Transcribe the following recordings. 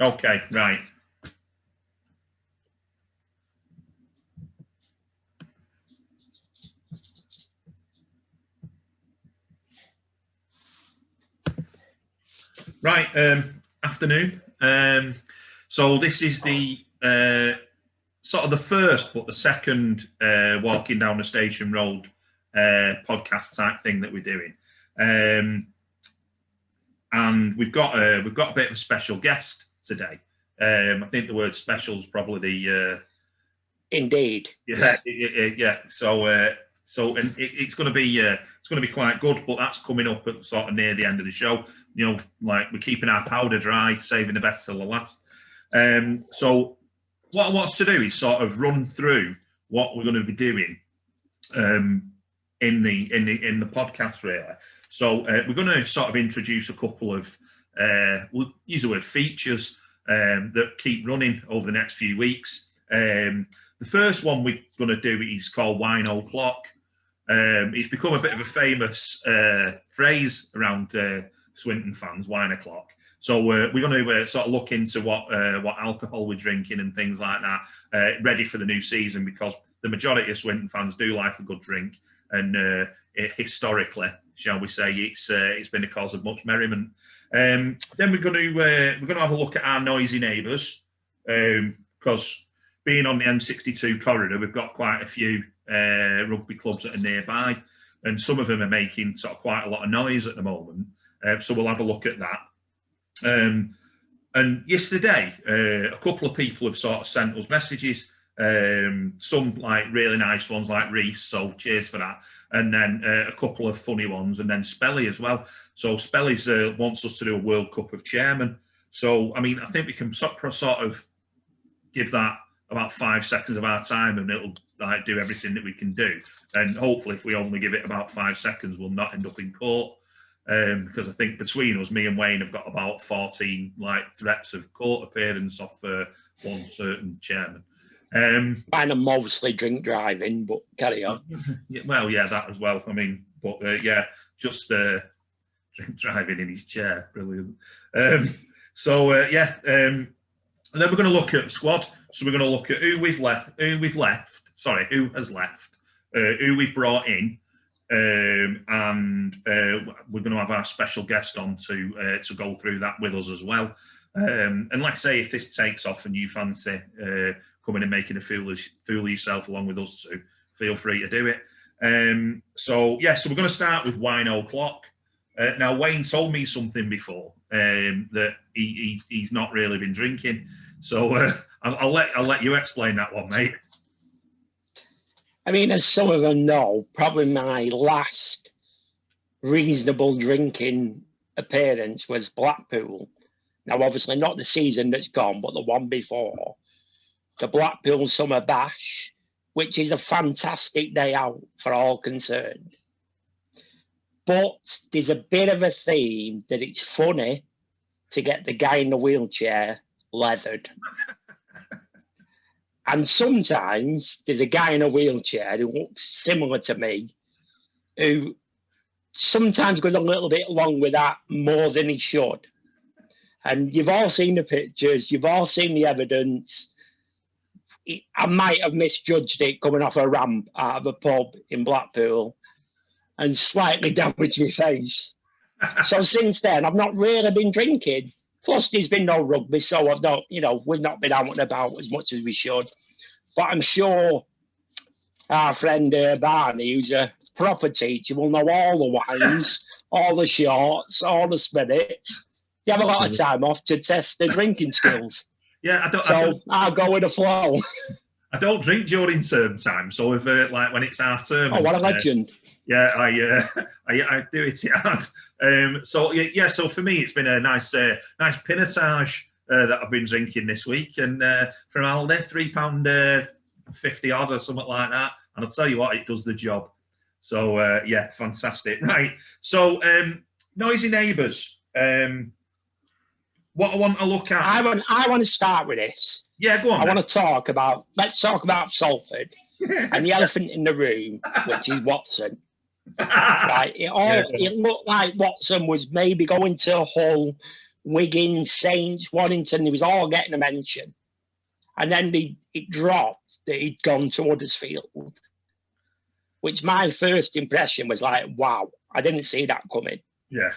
Okay, right. Right, afternoon. So this is the sort of the first, but the second walking down the station road podcast type thing that we're doing, and we've got a bit of a special guest today. I think the word special is probably the indeed. Yeah. So and it's going to be quite good, but that's coming up at sort of near the end of the show. You know, like we're keeping our powder dry, saving the best till the last. So what I want to do is sort of run through what we're going to be doing in the podcast really. So we're going to sort of introduce a couple of we'll use the word features that keep running over the next few weeks. The first one we're going to do is called Wine O'Clock. It's become a bit of a famous phrase around Swinton fans, wine o'clock. So we're going to sort of look into what alcohol we're drinking and things like that, ready for the new season, because the majority of Swinton fans do like a good drink, and historically, shall we say, it's been a cause of much merriment. Then we're going to have a look at our noisy neighbours, because being on the M62 corridor, we've got quite a few rugby clubs that are nearby, and some of them are making sort of quite a lot of noise at the moment. So we'll have a look at that. And yesterday, a couple of people have sort of sent us messages, some like really nice ones like Reese, so cheers for that. And then a couple of funny ones, and then Spelly as well. So Spelly's wants us to do a World Cup of chairmen. So, I mean, I think we can sort of give that about 5 seconds of our time, and it'll like do everything that we can do. And hopefully, if we only give it about 5 seconds, we'll not end up in court. Because I think between us, me and Wayne have got about 14 like threats of court appearance off one certain chairman. Mine are mostly drink driving, but carry on. Well, yeah, that as well. I mean, but yeah, just drink driving in his chair, brilliant. Yeah, and then we're going to look at the squad. So we're going to look at who has left, who we've brought in. And we're going to have our special guest on to go through that with us as well. And like I say, if this takes off and you fancy coming and making a fool of yourself along with us too, feel free to do it. So we're going to start with Wine O'Clock. Now, Wayne told me something before that he's not really been drinking. So I'll let you explain that one, mate. I mean, as some of them know, probably my last reasonable drinking appearance was Blackpool. Now, obviously not the season that's gone, but the one before. The Blackpool Summer Bash, which is a fantastic day out for all concerned. But there's a bit of a theme that it's funny to get the guy in the wheelchair leathered. And sometimes there's a guy in a wheelchair who looks similar to me, who sometimes goes a little bit along with that more than he should. And you've all seen the pictures, you've all seen the evidence. I might have misjudged it coming off a ramp out of a pub in Blackpool and slightly damaged my face. So since then, I've not really been drinking. Plus, there's been no rugby, so I've not, we've not been out and about as much as we should. But I'm sure our friend Barney, who's a proper teacher, will know all the wines, all the shorts, all the spirits. You have a lot of time off to test the drinking skills. Yeah, I'll go with the flow. I don't drink during term time, so if like when it's half term. Oh, what a legend! Yeah, I do it hard. So for me, it's been a nice pinotage that I've been drinking this week, and from Aldi, £3.50 odd or something like that. And I'll tell you what, it does the job. So fantastic. Right. So noisy neighbours. What I want to look at. I want to start with this. Yeah, go on. Let's talk about Salford and the elephant in the room, which is Watson. Right, it looked like Watson was maybe going to Hull Wigan, Saints, Warrington, they was all getting a mention. And then it dropped that he'd gone to Huddersfield, which my first impression was like, wow, I didn't see that coming. Yeah.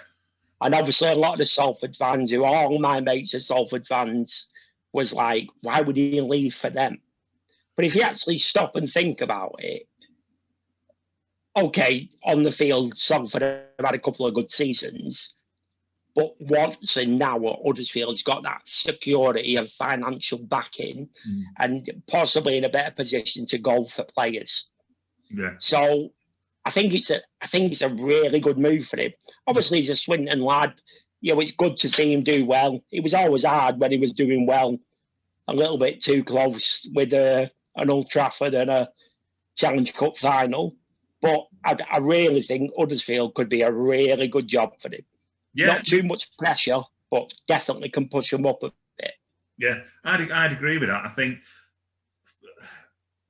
And obviously a lot of the Salford fans, who all my mates are Salford fans, was like, why would he leave for them? But if you actually stop and think about it, okay, on the field, Salford have had a couple of good seasons, but Watson now at Huddersfield's got that security of financial backing and possibly in a better position to go for players. Yeah. So I think it's a really good move for him. Obviously, he's a Swinton lad. You know, it's good to see him do well. It was always hard when he was doing well, a little bit too close with an Old Trafford and a Challenge Cup final. But I really think Huddersfield could be a really good job for him. Yeah. Not too much pressure, but definitely can push him up a bit. Yeah, I'd agree with that. I think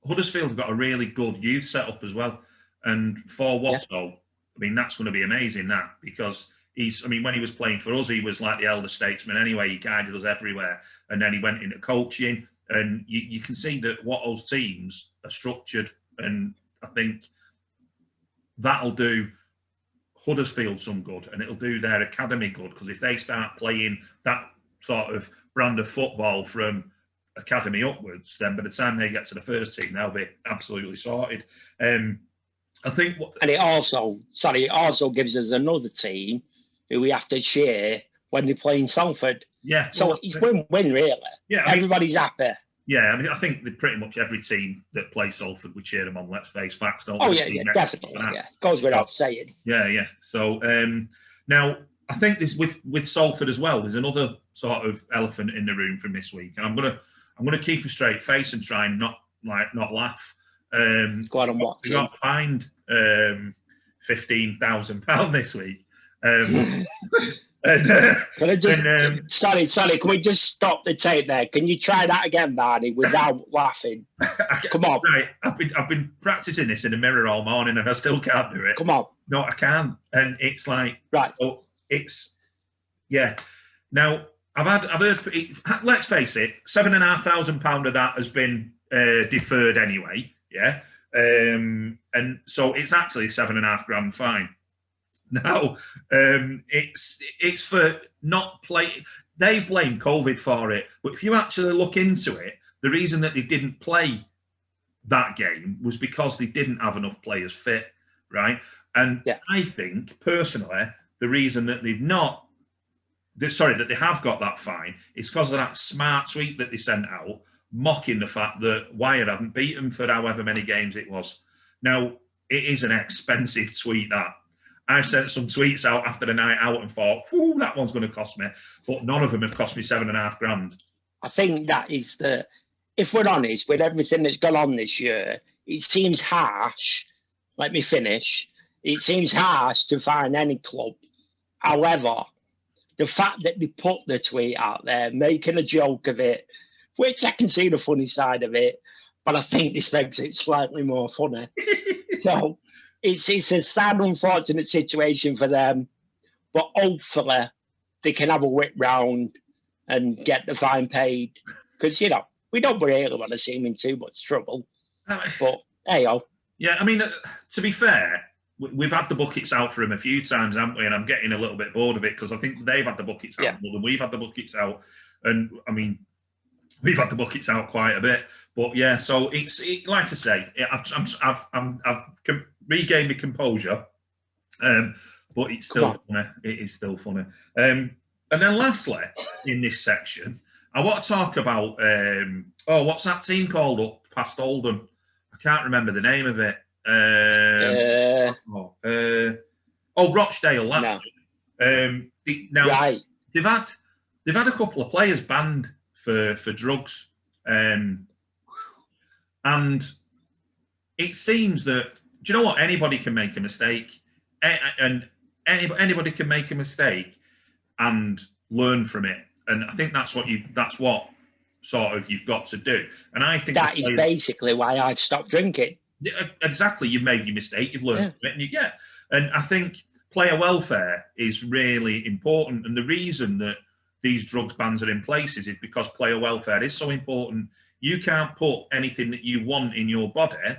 Huddersfield's got a really good youth setup as well. And for Watto, I mean, that's going to be amazing, that, because when he was playing for us, he was like the elder statesman anyway. He guided us everywhere. And then he went into coaching. And you can see that Watto's teams are structured. And I think that'll do Huddersfield some good, and it'll do their academy good, because if they start playing that sort of brand of football from academy upwards, then by the time they get to the first team, they'll be absolutely sorted. I think, and it also gives us another team who we have to share when they play in Salford. Yeah, so it's win-win, really. Yeah, everybody's happy. Yeah, I think that pretty much every team that plays Salford, we cheer them on. Let's face facts, don't we? Yeah, definitely. Yeah, goes without saying. Yeah. So now I think this with Salford as well. There's another sort of elephant in the room from this week, and I'm gonna keep a straight face and try and not laugh. Go on and watch. We got fined £15,000 this week. Sorry, can we just stop the tape there? Can you try that again, Barney, without laughing? Come on. Right, I've been practicing this in the mirror all morning and I still can't do it. Come on. No, I can't. And it's like, right. So it's, yeah. Now, I've heard, let's face it, £7,500 of that has been deferred anyway. Yeah. And so it's actually £7,500 fine. Now, it's for not play. They blame COVID for it, but if you actually look into it, the reason that they didn't play that game was because they didn't have enough players fit, right? And I think personally, the reason that they have got that fine is because of that smart tweet that they sent out, mocking the fact that Wire hadn't beat them for however many games it was. Now, it is an expensive tweet, that. I've sent some tweets out after the night out and thought, that one's going to cost me. But none of them have cost me £7,500. I think that is if we're honest, with everything that's gone on this year, it seems harsh. Let me finish. It seems harsh to fine any club. However, the fact that they put the tweet out there, making a joke of it, which I can see the funny side of it, but I think this makes it slightly more funny. So it's a sad, unfortunate situation for them, but hopefully they can have a whip round and get the fine paid. Because, we don't really want to see them in too much trouble. But, hey-oh. Yeah, I mean, to be fair, we've had the buckets out for him a few times, haven't we? And I'm getting a little bit bored of it because I think they've had the buckets out more than we've had the buckets out. And, I mean, we've had the buckets out quite a bit. But, yeah, so it's like I say, I've regained my composure, but it's still funny. It is still funny. And then lastly, in this section, I want to talk about, what's that team called up past Oldham? I can't remember the name of it. Rochdale. That's it. Now, they've had a couple of players banned for drugs, and it seems that, do you know what? Anybody can make a mistake, and anybody can make a mistake and learn from it. And I think that's what sort of you've got to do. And I think that is basically why I've stopped drinking. Exactly. You've made your mistake, you've learned from it, and I think player welfare is really important. And the reason that these drugs bans are in place is because player welfare is so important. You can't put anything that you want in your body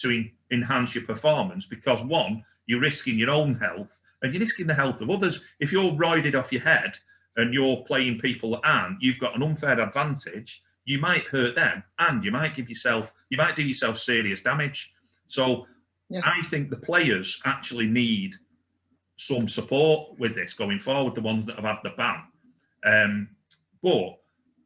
to enhance your performance because, one, you're risking your own health and you're risking the health of others. If you're roided off your head and you're playing people that aren't, you've got an unfair advantage. You might hurt them and you might do yourself serious damage. So I think the players actually need some support with this going forward, the ones that have had the ban. But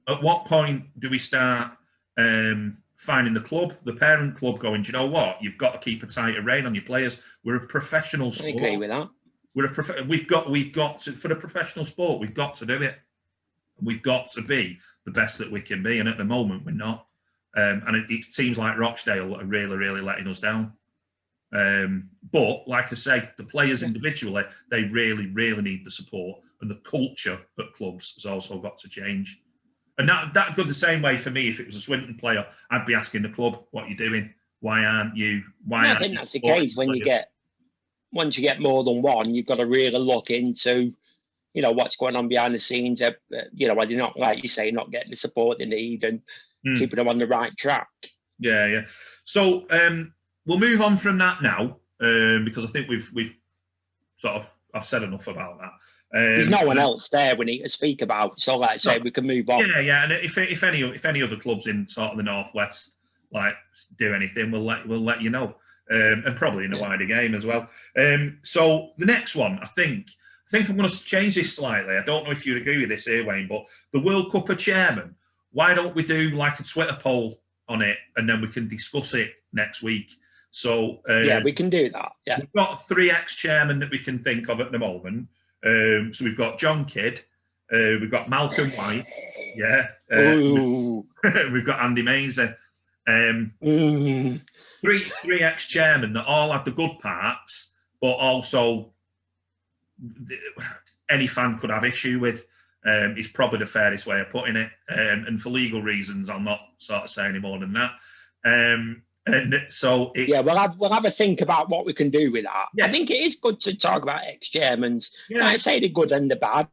at what point do we start finding the club, the parent club, going, do you know what? You've got to keep a tighter rein on your players. We're a professional sport. I agree with that. We've got to, for the professional sport, we've got to do it. We've got to be the best that we can be. And at the moment, we're not. And it seems like Rochdale are really, really letting us down. But like I say, the players individually, they really, really need the support, and the culture at clubs has also got to change. And that good the same way for me. If it was a Swinton player, I'd be asking the club, "What are you doing? Why aren't you?" I think that's the case when once you get more than one, you've got to really look into, what's going on behind the scenes. Are they not, like you say, not getting the support they need and keeping them on the right track? Yeah. So we'll move on from that now, because I think we've sort of I've said enough about that. There's no one else there we need to speak about, so like I say, we can move on. Yeah. And if any other clubs in sort of the northwest do anything, we'll let you know, and probably in the wider game as well. So the next one, I think I'm going to change this slightly. I don't know if you agree with this here, Wayne, but the World Cup of Chairmen. Why don't we do like a Twitter poll on it, and then we can discuss it next week? So we can do that. Yeah, we've got 3 ex-chairmen that we can think of at the moment. So we've got John Kidd, we've got Malcolm White, we've got Andy Maisie. 3 ex-chairmen that all have the good parts, but also any fan could have issue with. Is probably the fairest way of putting it. And for legal reasons, I'll not sort of say any more than that. And so we'll have a think about what we can do with that. I think it is good to talk about ex-chairmen. I say the good and the bad.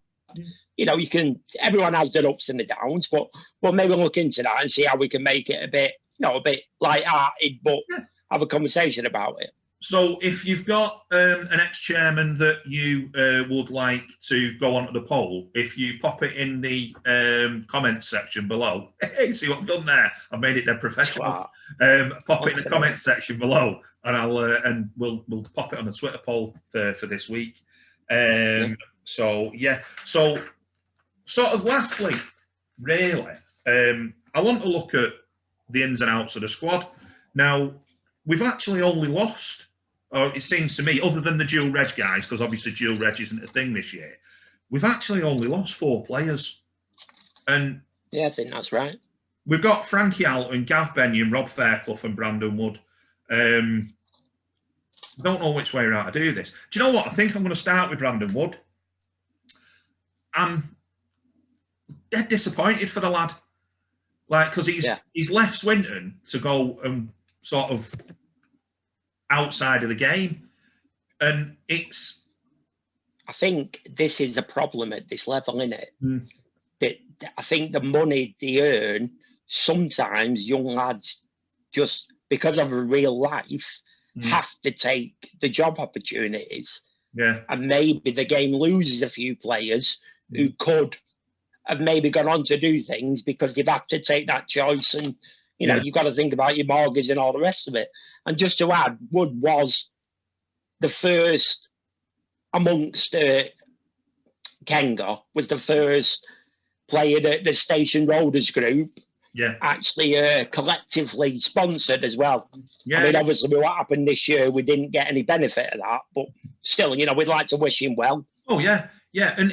You can. Everyone has their ups and the downs, but we'll maybe look into that and see how we can make it a bit light-hearted, but have a conversation about it. So if you've got an ex-chairman that you would like to go onto the poll, if you pop it in the comments section below, hey, see what I've done there? I've made it dead professional. Pop it in the comments section below, and we'll pop it on a Twitter poll for this week. So sort of lastly, really, I want to look at the ins and outs of the squad. Now, we've actually only lost, it seems to me, other than the dual reg guys, because obviously dual reg isn't a thing this year, we've actually only lost 4 players. And I think that's right. We've got Frankie Alton, Gav Benyon, Rob Fairclough and Brandon Wood. Don't know which way around to do this. Do you know what? I think I'm going to start with Brandon Wood. I'm dead disappointed for the lad. Because he's left Swinton to go and sort of outside of the game. And I think this is a problem at this level, isn't it? That I think the money they earn, sometimes young lads, just because of a real life, have to take the job opportunities. And maybe the game loses a few players who could have maybe gone on to do things because they've had to take that choice. And, you've got to think about your mortgage and all the rest of it. And just to add, Wood was the first amongst Kenga, was the first player that the Station Roaders group actually collectively sponsored as well. I mean, obviously, with what happened this year, we didn't get any benefit of that. But still, we'd like to wish him well. Oh, yeah. And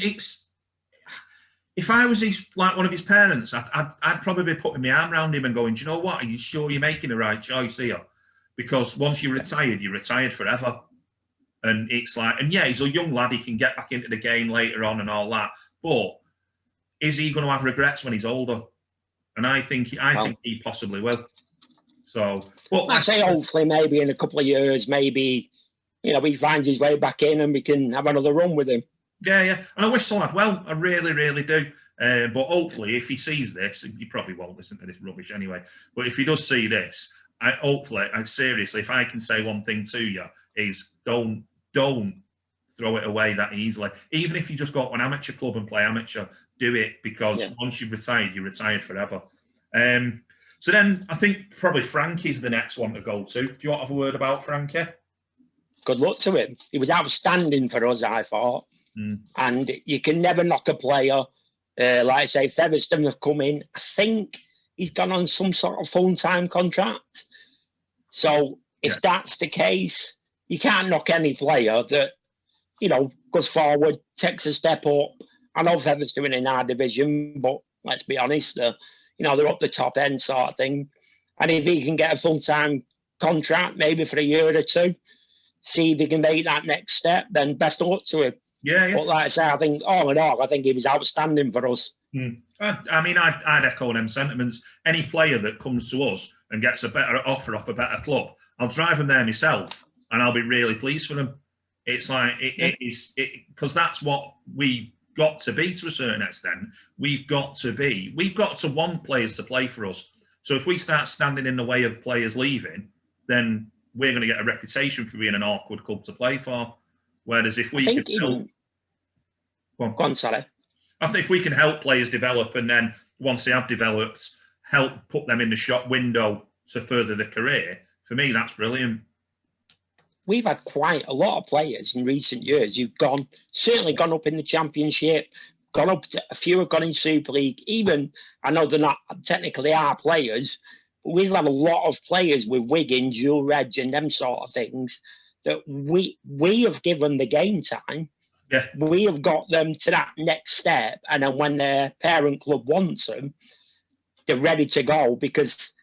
if I was one of his parents, I'd probably be putting my arm around him and going, do you know what? Are you sure you're making the right choice here? Because once you're retired forever. And it's he's a young lad. He can get back into the game later on and all that. But is he going to have regrets when he's older? And I think he possibly will. So, but I say hopefully maybe in a couple of years, maybe, he finds his way back in and we can have another run with him. Yeah. And I wish the lad well. I really, really do. But hopefully, if he sees this, he probably won't listen to this rubbish anyway. But if he does see this, seriously, if I can say one thing to you, is don't throw it away that easily. Even if you just go to an amateur club and play amateur, do it, because once you're retired forever. So then I think probably Frankie's the next one to go to. Do you want to have a word about Frankie? Good luck to him. He was outstanding for us, I thought. And you can never knock a player. Like I say, Featherstone have come in. I think he's gone on some sort of full-time contract. So if that's the case, you can't knock any player that, goes forward, takes a step up. I know Featherstone in our division, but let's be honest, they're up the top end sort of thing. And if he can get a full-time contract, maybe for a year or two, see if he can make that next step, then best of luck to him. Yeah. But like I say, I think all in all, I think he was outstanding for us. I mean, I'd echo them sentiments. Any player that comes to us and gets a better offer off a better club, I'll drive them there myself, and I'll be really pleased for them. It's like because that's what we got to be to a certain extent. We've got to want players to play for us. So if we start standing in the way of players leaving, then we're going to get a reputation for being an awkward club to play for. Whereas if we can help, go on, sorry. I think if we can help players develop, and then once they have developed, help put them in the shop window to further their career, for me, that's brilliant. We've had quite a lot of players in recent years who've certainly gone up in the Championship, a few have gone in Super League. Even, I know they're not technically our players, but we've had a lot of players with Wigan, Dual Reg and them sort of things that we have given the game time. Yeah. We have got them to that next step, and then when their parent club wants them, they're ready to go. Because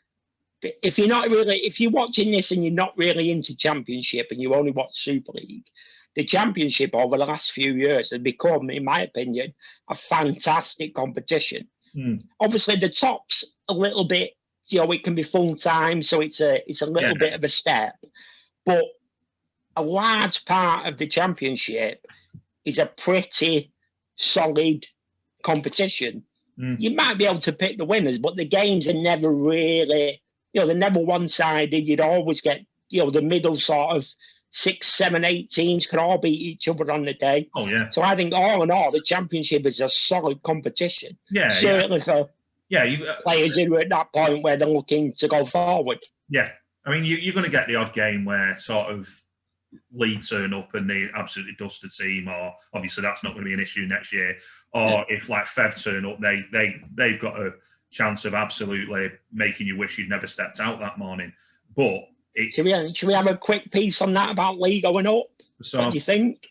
if you're watching this and you're not really into Championship and you only watch Super League, the Championship over the last few years has become, in my opinion, a fantastic competition. Obviously, the top's a little bit, it can be full time, so it's a little bit of a step. But a large part of the Championship is a pretty solid competition. You might be able to pick the winners, but the games are never really, they're never one-sided. You'd always get, the middle sort of 6, 7, 8 teams can all beat each other on the day. Oh, yeah. So I think all in all, the Championship is a solid competition. Yeah. Certainly for players who are at that point where they're looking to go forward. Yeah. I mean, you're going to get the odd game where sort of Leigh turn up and they absolutely dust the team, or obviously that's not going to be an issue next year. Or if like Fev turn up, they've got a chance of absolutely making you wish you'd never stepped out that morning. But should we have a quick piece on that about Leigh going up? So, what do you think?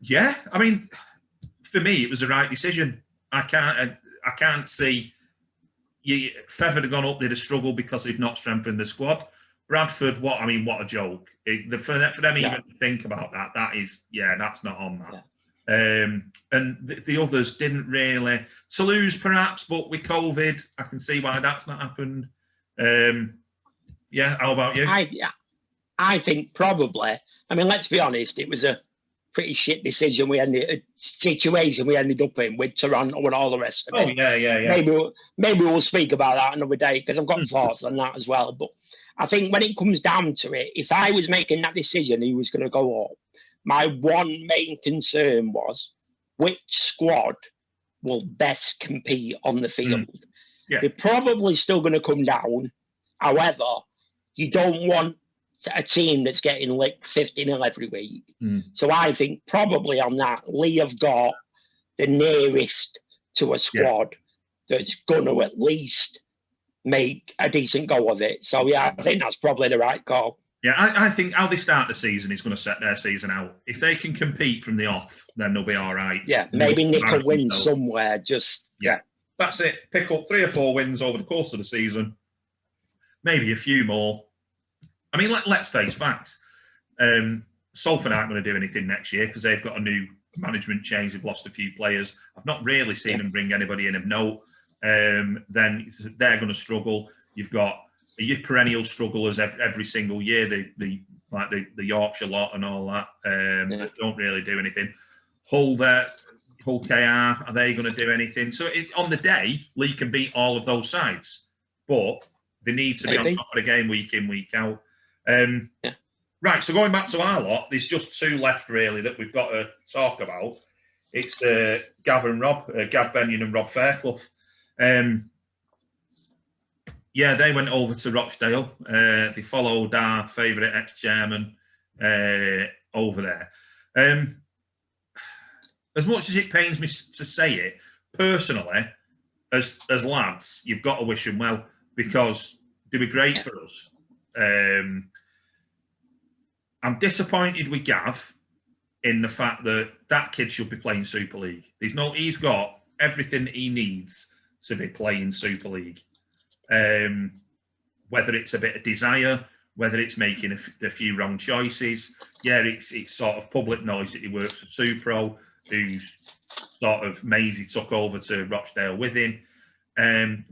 Yeah, I mean, for me, it was the right decision. I can't see Fev had gone up, they'd have struggled because they've not strengthened the squad. Bradford, what a joke. For them even to think about that, that's not on that. And the others didn't really. Toulouse, perhaps, but with COVID, I can see why that's not happened. How about you? I think probably. I mean, let's be honest, it was a pretty shit decision situation we ended up in with Toronto and all the rest of it. Oh, yeah. Maybe we'll speak about that another day, because I've got thoughts on that as well. But I think when it comes down to it, if I was making that decision, he was going to go up. My one main concern was which squad will best compete on the field. They're probably still going to come down. However, you don't want a team that's getting licked 50-0 every week. So I think probably on that, Leigh have got the nearest to a squad that's going to at least make a decent go of it. So, I think that's probably the right call. Yeah, I think how they start the season is going to set their season out. If they can compete from the off, then they'll be all right. Yeah, maybe nick a win somewhere. That's it. Pick up 3 or 4 wins over the course of the season. Maybe a few more. I mean, let's face facts. Salford aren't going to do anything next year because they've got a new management change. They've lost a few players. I've not really seen them bring anybody in of note. Then they're going to struggle. You've got your perennial strugglers every single year. The Yorkshire lot and all that. That don't really do anything. Hull, Hull KR, are they going to do anything? So on the day, Lee can beat all of those sides, but they need to be on top of the game week in, week out. Right, so going back to our lot, there's just two left really that we've got to talk about. It's Gav Benyon and Rob Fairclough. Yeah, they went over to Rochdale. They followed our favourite ex-chairman over there. As much as it pains me to say it, personally, as lads, you've got to wish them well because they were great for us. I'm disappointed with Gav in the fact that kid should be playing Super League. He's got everything that he needs to be playing Super League. Whether it's a bit of desire, whether it's making a few wrong choices. Yeah, it's sort of public noise that he works for Supro, who's sort of Maisie took over to Rochdale with him.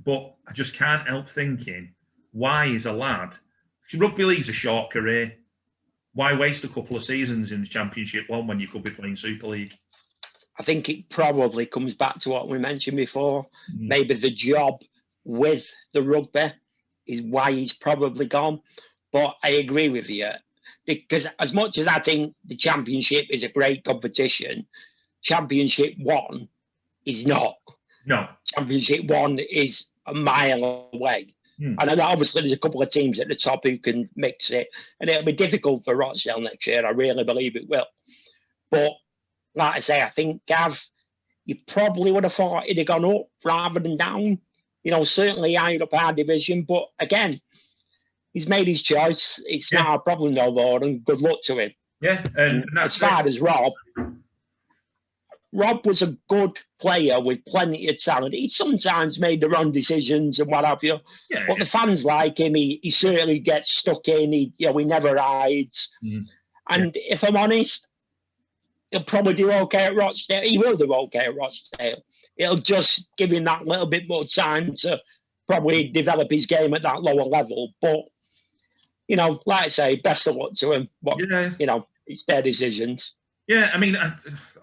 But I just can't help thinking, why is a lad... Rugby league's a short career. Why waste a couple of seasons in the Championship 1 when you could be playing Super League? I think it probably comes back to what we mentioned before. Maybe the job with the rugby is why he's probably gone. But I agree with you. Because as much as I think the Championship is a great competition, Championship 1 is not. No. Championship 1 is a mile away. And then obviously there's a couple of teams at the top who can mix it. And it'll be difficult for Rochdale next year. I really believe it will. But like I say, I think Gav, you probably would have thought he'd have gone up rather than down. You know, certainly higher up our division. But again, he's made his choice. It's not our problem no more. And good luck to him. Yeah. And as far as Rob was a good player with plenty of talent. He sometimes made the wrong decisions and what have you. Yeah, but the fans like him. He certainly gets stuck in. He never hides. And if I'm honest, he'll probably do okay at Rochdale. He will do okay at Rochdale. It'll just give him that little bit more time to probably develop his game at that lower level. But, you know, like I say, best of luck to him. But, you know, it's their decisions. Yeah, I mean,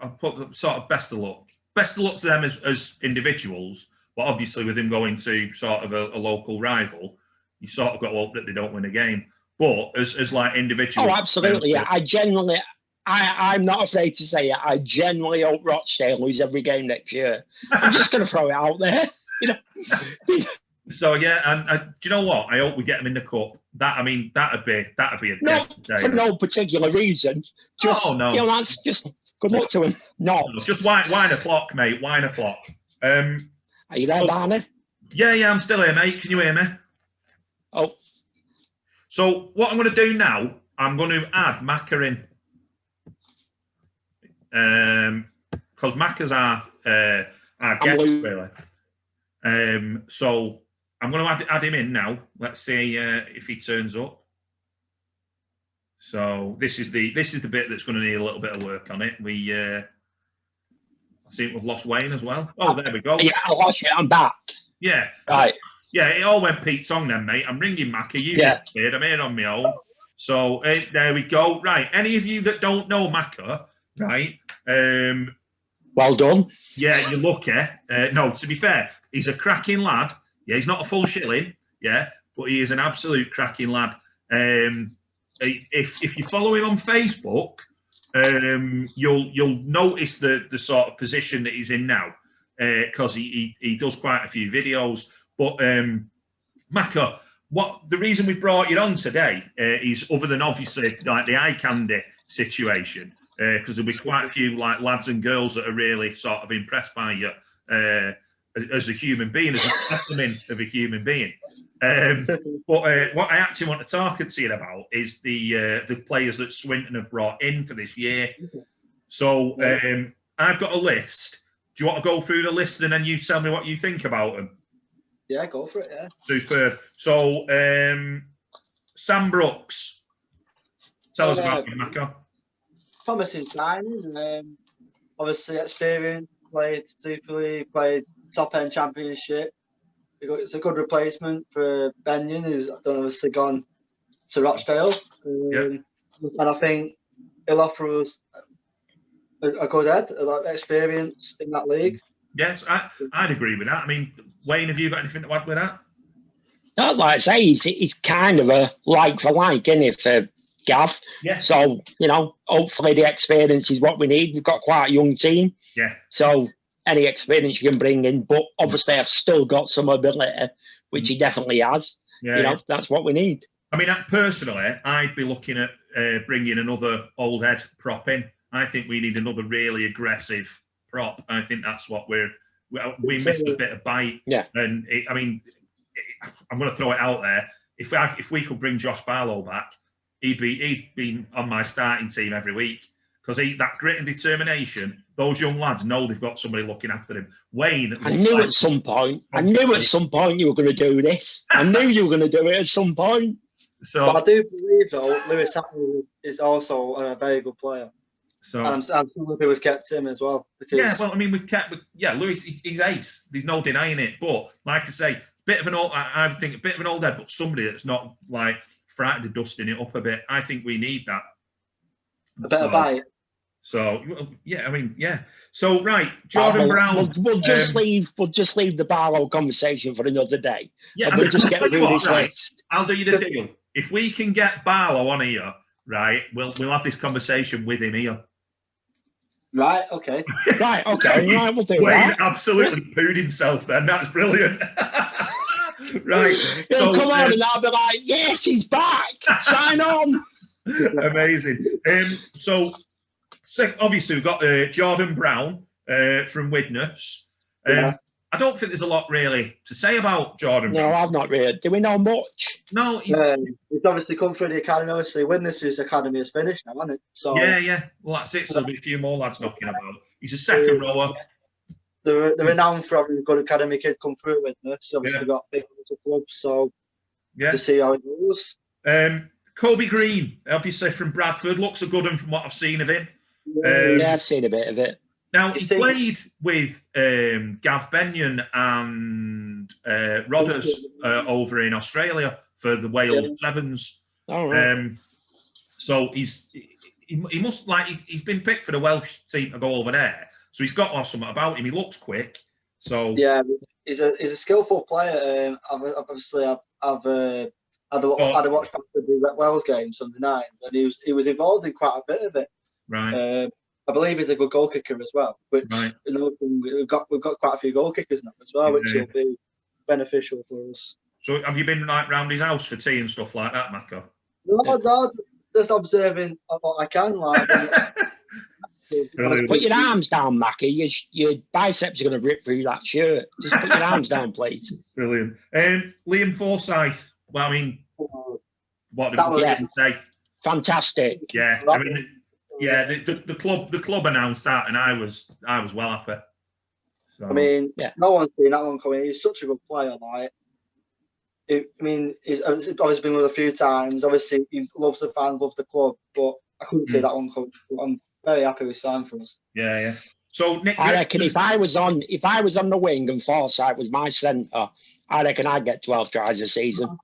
I'll put sort of best of luck. Best of luck to them as individuals, but obviously with him going to sort of a local rival, you sort of got to hope that they don't win a game. But as like individuals... Oh, absolutely, yeah. I'm not afraid to say it. I genuinely hope Rochdale lose every game next year. I'm just going to throw it out there. You know? So yeah, and do you know what? I hope we get them in the cup. That'd be a not for no particular reason. Just you know, that's just good luck to him. No, just wine o'clock, mate. Wine o'clock. Are you there, Barney? Yeah, I'm still here, mate. Can you hear me? Oh. So what I'm going to do now, I'm going to add Macca in, because Macca's our guest really. So I'm going to add him in now. Let's see if he turns up. So this is the bit that's going to need a little bit of work on it. I think we've lost Wayne as well. Oh, there we go. Yeah, I lost you. I'm back. Yeah. Right. Yeah, it all went Pete Song then, mate. I'm ringing Macca. You did. I'm here on my own. So there we go. Right. Any of you that don't know Macca, right? Well done. Yeah, you're lucky. No, to be fair, he's a cracking lad. Yeah, he's not a full shilling. Yeah, but he is an absolute cracking lad. If you follow him on Facebook, you'll notice the sort of position that he's in now, because he does quite a few videos. But Macca, the reason we brought you on today is, other than obviously like the eye candy situation, because there'll be quite a few like lads and girls that are really sort of impressed by you as a human being, as a specimen of a human being. But what I actually want to talk to you about is the players that Swinton have brought in for this year. So I've got a list. Do you want to go through the list and then you tell me what you think about them? Yeah, go for it, yeah. Superb. So Sam Brooks. Tell us about him, Macca. Promising signing. Obviously experienced, played Super League, played top end championship. It's a good replacement for Benyon, who's obviously gone to Rochdale. And I think he'll offer us a good head, a lot of experience in that league. Yes, I'd agree with that. I mean, Wayne, have you got anything to add with that? No, like I say, he's kind of a like for like, isn't it, for Gav? Yeah. So, hopefully the experience is what we need. We've got quite a young team. Yeah. So any experience you can bring in, but obviously I've still got some ability, which he definitely has. Yeah, that's what we need. I mean, personally, I'd be looking at bringing another old head prop in. I think we need another really aggressive prop. I think that's what we missed a bit of bite. Yeah. And I'm going to throw it out there. If we could bring Josh Barlow back, he'd be on my starting team every week, because that grit and determination. Those young lads know they've got somebody looking after him. Wayne, I knew at some point you were going to do this. I knew you were going to do it at some point. So, but I do believe though Lewis Hamilton is also a very good player. So and I'm sure we've kept him as well. Because we've kept Lewis. He's ace. There's no denying it. But like I say, I think a bit of an old head, but somebody that's not like frightened of dusting it up a bit. I think we need that. A better bite. So So right, Jordan Brown. We'll just leave the Barlow conversation for another day. Yeah, we'll just get through this list. I'll do you the deal. If we can get Barlow on here, right, we'll have this conversation with him here. Right. Okay. Right. We'll do Wayne that. absolutely pooed himself then. That's brilliant. Right. He'll come on and I'll be like, yes, he's back. Sign on. Amazing. So obviously we've got Jordan Brown from Widnes. I don't think there's a lot really to say about Jordan Brown. No, I've not really. Do we know much? No, he's obviously come through the academy. Obviously, Widnes' academy is finished now, isn't it? So yeah. Well, that's it. So there'll be a few more lads knocking about. He's a second rower. They're renowned for having a good academy kid come through Widnes. Obviously, got big clubs, so to see how it goes. Kobe Green, obviously from Bradford, looks a good one from what I've seen of him. I've seen a bit of it. Now, he played with Gav Benyon and Rodders over in Australia for the Wales Sevens. Oh, right. So he must he's been picked for the Welsh team to go over there. So he's got to have something about him. He looks quick. So yeah, he's a skillful player. I've had a watch back to the Wales games Sunday nights, and he was involved in quite a bit of it. Right. I believe he's a good goal kicker as well, which we've got quite a few goal kickers now as well, which will be beneficial for us. So have you been round his house for tea and stuff like that, Mako? No, just observing what I can. Put your arms down, Mackie. Your biceps are going to rip through that shirt. Just put your arms down, please. Brilliant. Liam Forsyth. Well, I mean, what did we say? Fantastic. Yeah, I mean, the club announced that, and I was well happy. So, I mean, no one's seen that one coming. He's such a good player. He's obviously been with a few times. Obviously, he loves the fans, loves the club, but I couldn't see that one coming. I'm very happy with sign for us. Yeah. So Nick, I reckon if I was on the wing and Forsyth was my centre, I reckon I'd get 12 tries a season.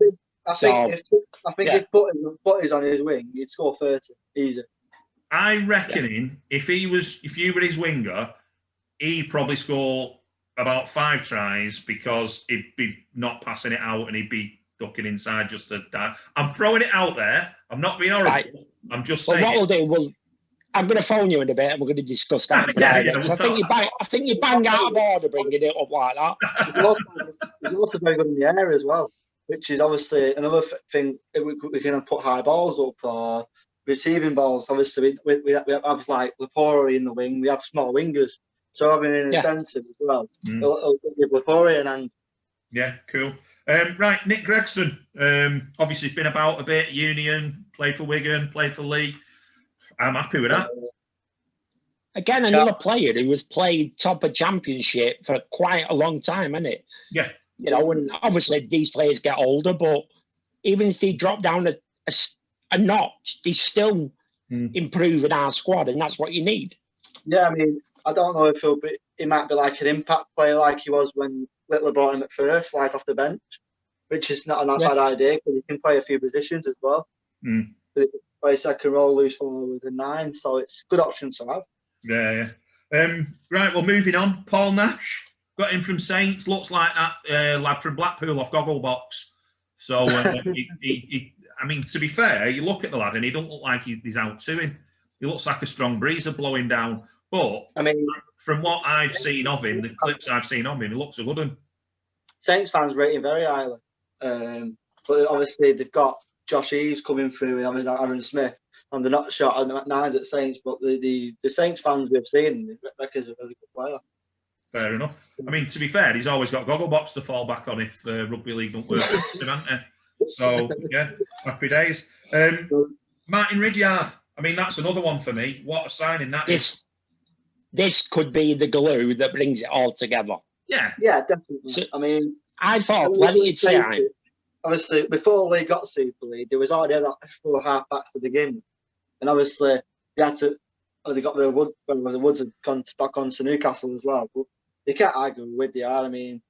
I think if Putty's on his wing, he'd score 30 easy. I reckon if you were his winger, he'd probably score about 5 tries, because he'd be not passing it out and he'd be ducking inside just to die. I'm throwing it out there. I'm not being horrible. Right. I'm just saying. What we'll do, I'm going to phone you in a bit and we're going to discuss that. I think you bang out of order bringing it up like that. He's also very good in the air as well, which is obviously another thing. We can put high balls up or receiving balls. Obviously, we have like Lepori in the wing. We have small wingers, so having an incentive as well. It'll give Lepori an hand. Yeah, cool. Right, Nick Gregson. Obviously, been about a bit. Union, played for Wigan, played for Leigh. I'm happy with that. Again, another player who has played top of Championship for quite a long time, hasn't it? Yeah. And obviously these players get older, but even if they drop down a notch, they still improve in our squad, and that's what you need. Yeah, I mean, I don't know if he might be like an impact player like he was when Littler brought him at first, like off the bench, which is not a bad idea, because he can play a few positions as well. Play second row, loose forward, and 9, so it's a good option to have. Yeah. Right, well, moving on. Paul Nash got him from Saints. Looks like that lad from Blackpool off Gogglebox. So, I mean, to be fair, you look at the lad and he don't look like he's out to him. He looks like a strong breeze of blowing down. But I mean, from what I've seen of him, the clips I've seen of him, he looks a good one. Saints fans rate him very highly. But obviously they've got Josh Eves coming through with Aaron Smith, and they're not short on the nines at Saints, but the Saints fans we've seen reckon he's a really good player. Fair enough. I mean, to be fair, he's always got Gogglebox to fall back on if rugby league don't work, hasn't he? So, yeah, happy days. Martin Ridyard. I mean, that's another one for me. What a signing that is. This could be the glue that brings it all together. Yeah. Yeah, definitely. So, I mean, I thought plenty of time. Obviously, before we got Super League, there was already that 4 half-backs to begin with. And obviously, they had to, they got the Wood, the Woods had gone back on to Newcastle as well. But you can't argue with the I mean,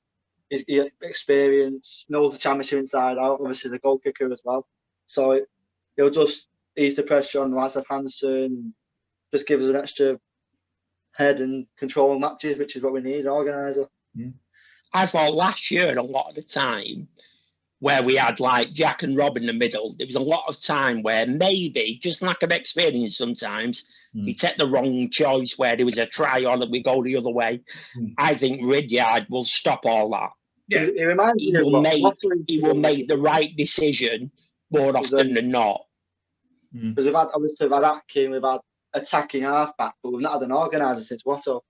he's experienced, knows the championship inside out, obviously the goal kicker as well. So he'll just ease the pressure on the likes of Hansen, just give us an extra head and control matches, which is what we need, an organiser. I thought last year, a lot of the time, where we had like Jack and Rob in the middle, there was a lot of time where maybe just lack of experience sometimes, you take the wrong choice where there was a try on and we go the other way. I think Ridyard will stop all that. Yeah, It reminds He me of will make the right decision more often than not. Because we've had Atkin, we've had attacking halfback, but we've not had an organiser since Watto,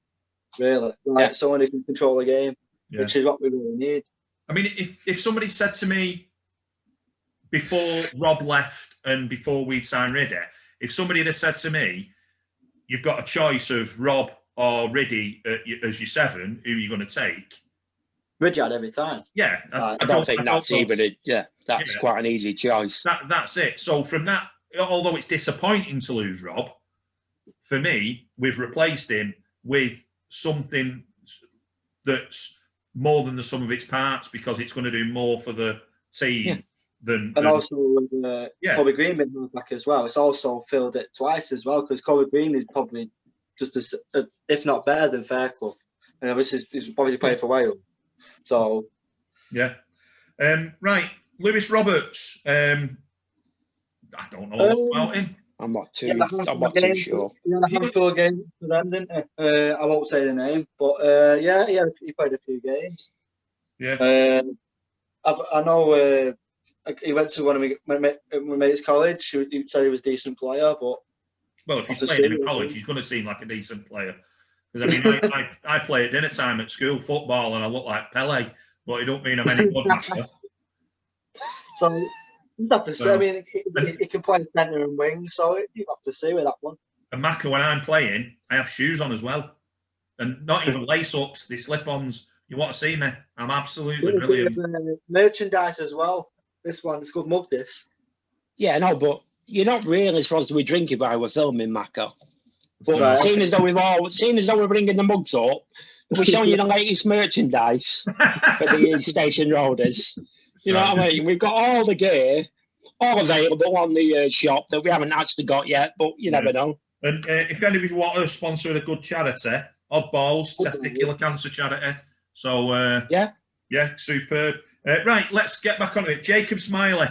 really. Like someone who can control the game, which is what we really need. I mean, if somebody said to me before Rob left and before we'd signed Riddy, if somebody had said to me, you've got a choice of Rob or Riddy as your 7, who are you going to take? Ridyard every time. Yeah. I don't think that's even that's quite an easy choice. That's it. So from that, although it's disappointing to lose Rob, for me, we've replaced him with something that's more than the sum of its parts because it's going to do more for the team than. And also with Kobe Green being back as well, it's also filled it twice as well because Kobe Green is probably just if not better than Fairclough, and obviously he's probably playing for Wales. So yeah, right, Lewis Roberts. I don't know about him. I'm not too sure. He had a handful of games for them, didn't he? I won't say the name, but he played a few games. Yeah. I know he went to one of my mates' college. He said he was a decent player, but if he's playing in college, he's going to seem like a decent player. Because I mean, I play at dinner time at school football, and I look like Pele, but it don't mean I'm any good master. So. You have to see. I mean, he can play centre and wing, so you have to see with that one. And Maka, when I'm playing, I have shoes on as well, and not even lace-ups, they slip-ons. You want to see me? I'm absolutely brilliant. Merchandise as well. This one, it's good mug. This. Yeah, no, but you're not really supposed to be drinking while we're filming, Maka. But seeing as though we're bringing the mugs up, we're showing you the latest merchandise for the station roaders. You know what I mean? We've got all the gear, all available on the shop that we haven't actually got yet, but you never know. And if any of you want to sponsor a good charity, Oddballs, testicular cancer charity. So, yeah, superb. Right, let's get back on it. Jacob Smiley.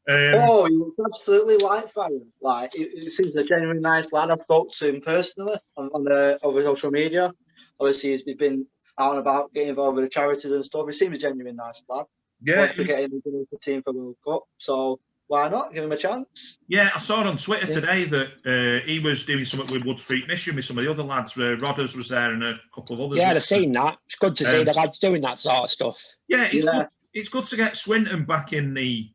He was absolutely light fire. Like, he seems a genuinely nice lad. I've spoke to him personally over social media. Obviously, he's been out and about getting involved with the charities and stuff. He seems a genuinely nice lad. Yeah, wants to get him into the team for World Cup, so why not give him a chance? Yeah, I saw on Twitter today that he was doing something with Wood Street Mission with some of the other lads. Rodders was there and a couple of others. Yeah, I've seen that. It's good to see the lads doing that sort of stuff. Yeah, it's good to get Swinton back in the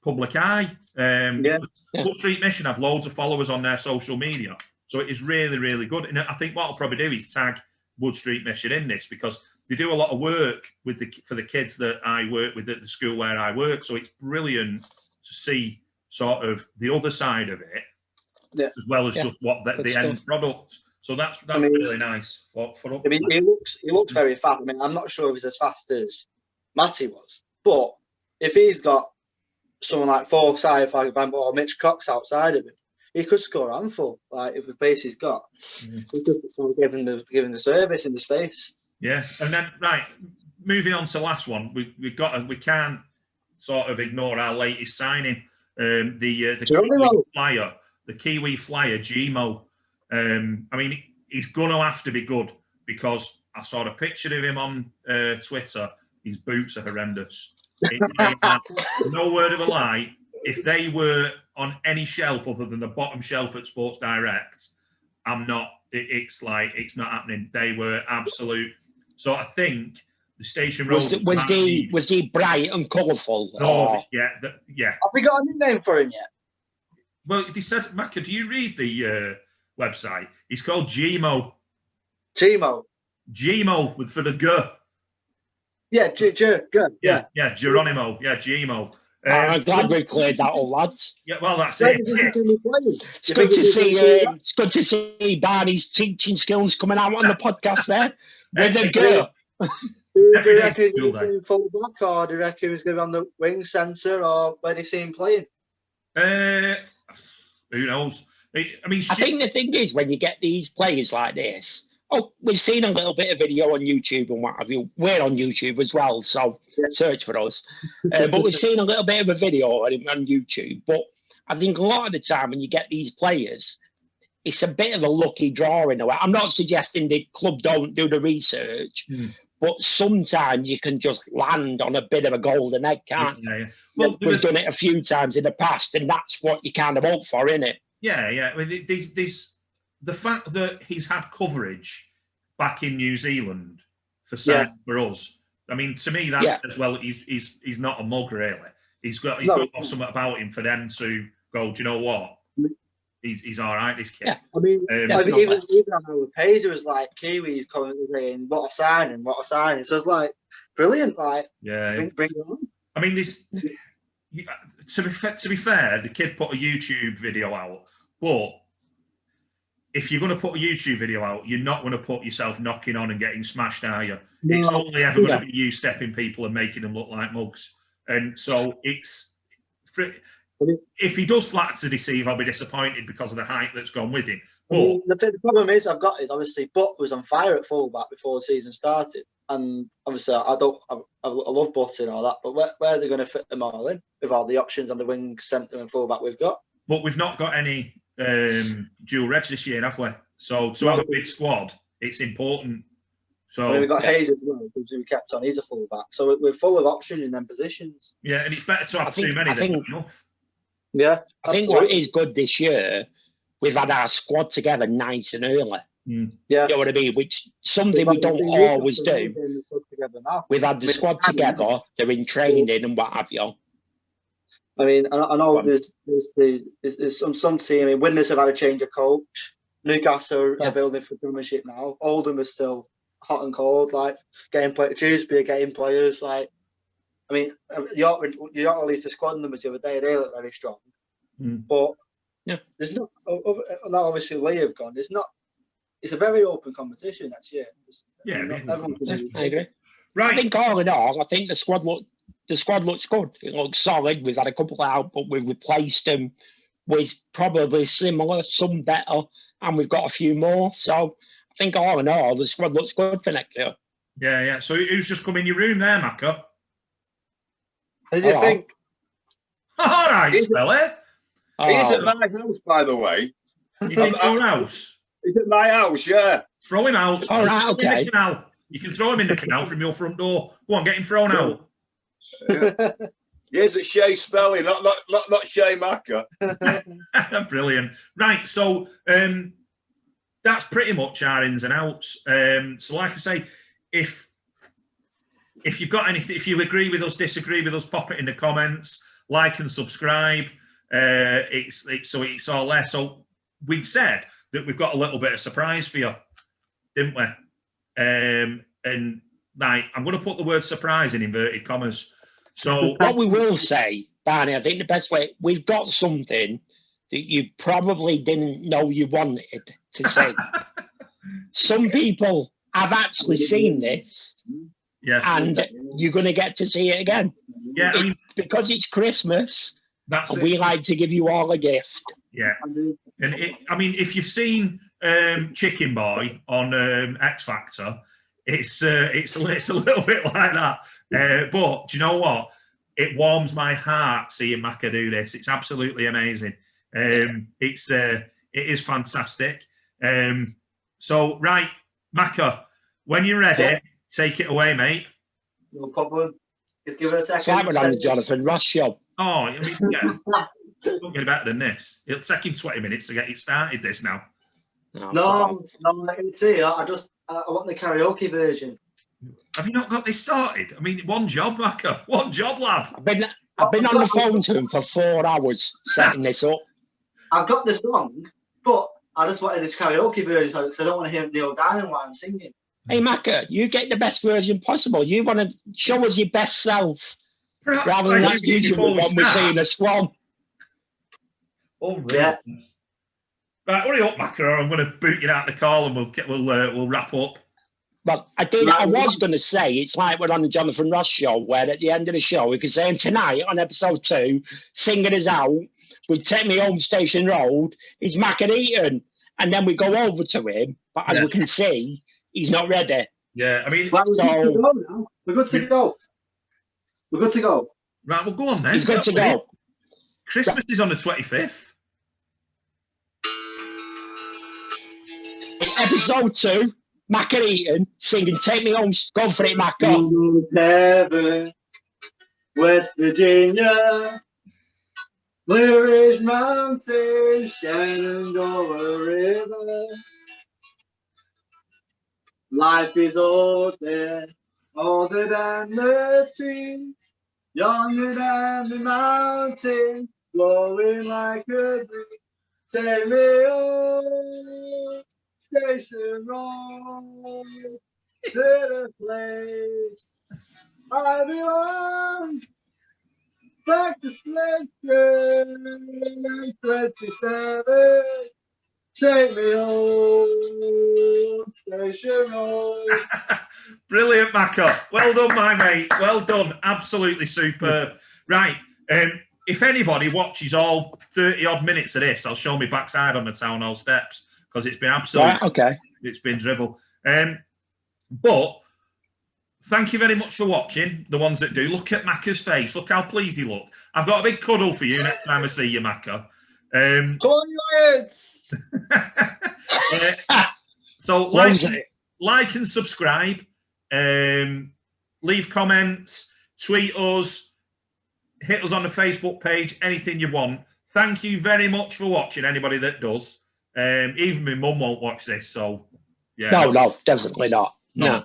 public eye. Wood Street Mission have loads of followers on their social media, so it is really, really good. And I think what I'll probably do is tag Wood Street Mission in this because they do a lot of work for the kids that I work with at the school where I work. So it's brilliant to see sort of the other side of it, as well as just what the end product. So that's really nice for I mean, he looks very fast. I mean, I'm not sure if he's as fast as Matty was, but if he's got someone like Forsyth, for example, or Mitch Cox outside of him, he could score a handful, like if the pace he's got. He could give him the service and the space. Yeah, and then right, moving on to the last one, we can't sort of ignore our latest signing, the Kiwi flyer, Gmo. I mean, he's gonna have to be good because I saw a picture of him on Twitter. His boots are horrendous. No word of a lie. If they were on any shelf other than the bottom shelf at Sports Direct, it's not happening. They were absolute. So I think the station road was he bright and colourful? No, yeah. Have we got a nickname for him yet? Well, they said, Macca, do you read the website? He's called Gmo. Gmo for the G. Yeah, Yeah, Geronimo. Yeah, Gmo. I'm glad we've cleared that all, lads. Yeah, well, that's it. It's good to see Barney's teaching skills coming out on the podcast there. With a girl. Do you reckon he's going to be full back, or do you reckon he's going to be on the wing centre, or where do you see him playing? Who knows? I think the thing is, when you get these players like this, we've seen a little bit of video on YouTube and what have you. We're on YouTube as well, so search for us. But we've seen a little bit of a video on YouTube. But I think a lot of the time when you get these players, it's a bit of a lucky draw in a way. I'm not suggesting the club don't do the research, but sometimes you can just land on a bit of a golden egg, can't you? Yeah. Well, we've done it a few times in the past, and that's what you kind of hope for, isn't it? Yeah. I mean, the fact that he's had coverage back in New Zealand for us. I mean, to me, that's as well. He's not a mug, really. He's got something about him for them to go, do you know what? He's all right, this kid. Yeah. I mean, even on our page, it was like Kiwi commenting saying, what a signing. So it's like, brilliant. Like, bring it on. I mean, to be fair, the kid put a YouTube video out, but if you're going to put a YouTube video out, you're not going to put yourself knocking on and getting smashed, are you? No, it's only ever going to be you stepping people and making them look like mugs. And so if he does flat to deceive, I'll be disappointed because of the hype that's gone with him. But the problem is, obviously Butt was on fire at fullback before the season started, and obviously I love Butt and all that, but where are they going to fit them all in with all the options on the wing, centre, and fullback we've got? But we've not got any dual reg this year, have we? So to have a big squad, it's important. So we've got Hayes as well, who we kept on. He's a fullback, so we're full of options in them positions. Yeah, and it's better to have too many than enough. Yeah, I think what is good this year, we've had our squad together nice and early. Yeah, you know what I mean? Which something we don't always do. We've had the squad together. They're in training and what have you. I mean, I know there's some team. I mean, Winners have had a change of coach. Newcastle are building for Premiership now. Oldham is still hot and cold. Like Shrewsbury are getting players. Like, I mean, York released the squad numbers the other day. They look very strong. But there's not. Now, obviously, Lee have gone. There's not. It's a very open competition next year. I agree. Right. I think all in all, I think the squad looks good. It looks solid. We've had a couple out, but we've replaced them with probably similar, some better, and we've got a few more. So I think all in all, the squad looks good for next year. Yeah. So who's just come in your room there, Macca? What do you think? All right, Spelly. He's at my house, by the way. He's in your house? He's at my house, yeah. Throw him out. All right, okay. You can throw him in the canal from your front door. Go on, get him thrown out. Yes, it's Shay Spelly, not Shay Macca. Brilliant. Right, so that's pretty much our ins and outs. So, like I say, if you've got anything, if you agree with us, disagree with us, pop it in the comments. Like and subscribe. It's all there. So we said that we've got a little bit of surprise for you, didn't we? And like, I'm going to put the word surprise in inverted commas. So what we will say, Barney, I think the best way, we've got something that you probably didn't know you wanted to say. Some people have actually seen this, and you're going to get to see it again. Yeah, because it's Christmas, we like to give you all a gift. Yeah. And I mean, if you've seen Chicken Boy on X Factor, it's a little bit like that. But do you know what? It warms my heart seeing Macca do this. It's absolutely amazing. It is fantastic. So right, Macca, when you're ready, take it away, mate. No problem. Just give it a second. Simon on the Jonathan Ross show. Oh, I mean, yeah, don't get better than this. It'll take him 20 minutes to get it started. This now. No, I can see. I want the karaoke version. Have you not got this sorted? I mean, one job, Macca. One job, lad. I've been on the phone to him for 4 hours setting this up. I've got the song, but I just wanted this karaoke version because I don't want to hear Neil Diamond while I'm singing. Hey, Macca, you get the best version possible. You want to show us your best self. Perhaps rather than that usual one we see in a swan. Oh, yeah. Right, hurry up, Macca, or I'm going to boot you out the call and we'll wrap up. Well, I was going to say, it's like we're on the Jonathan Ross show, where at the end of the show, we could say, and tonight on episode 2, singing us out with Take Me Home Station Road, is Macca Eaton. And then we go over to him, but as we can see, he's not ready. Yeah, I mean, we're good to go now. We're good to go. We're good to go. Right, well, go on then. He's good to go. Christmas is on the 25th. Episode 2, Macca Eaton singing Take Me Home. Go for it, Macca. Heaven, West Virginia, Blue Ridge Mountain, Shenandoah River. Life is older, older than the trees, younger than the mountain, blowing like a breeze. Take me home, Station Road, to the place I belong. Back to Spectrum, 27. Take me home, Station Road. Brilliant, Macca. Well done, my mate. Well done. Absolutely superb. Right. If anybody watches all 30-odd minutes of this, I'll show me backside on the town hall steps because it's been absolutely... Right, okay. It's been drivel. But thank you very much for watching, the ones that do. Look at Macca's face. Look how pleased he looked. I've got a big cuddle for you next time I see you, Macca. Come on, Lions! So like and subscribe. Leave comments. Tweet us. Hit us on the Facebook page. Anything you want. Thank you very much for watching, anybody that does. Even my mum won't watch this, so... yeah. No, definitely not. No.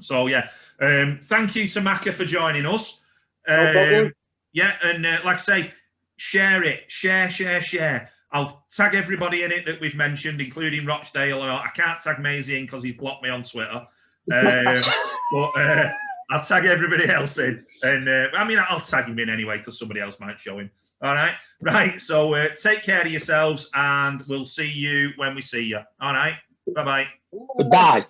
So, yeah. Thank you to Macca for joining us. No problem. Yeah, and like I say, share it. Share. I'll tag everybody in it that we've mentioned, including Rochdale. I can't tag Maisie in because he's blocked me on Twitter. But I'll tag everybody else in. And I mean, I'll tag him in anyway because somebody else might show him. All right. Right. So take care of yourselves and we'll see you when we see you. All right. Bye-bye. Goodbye.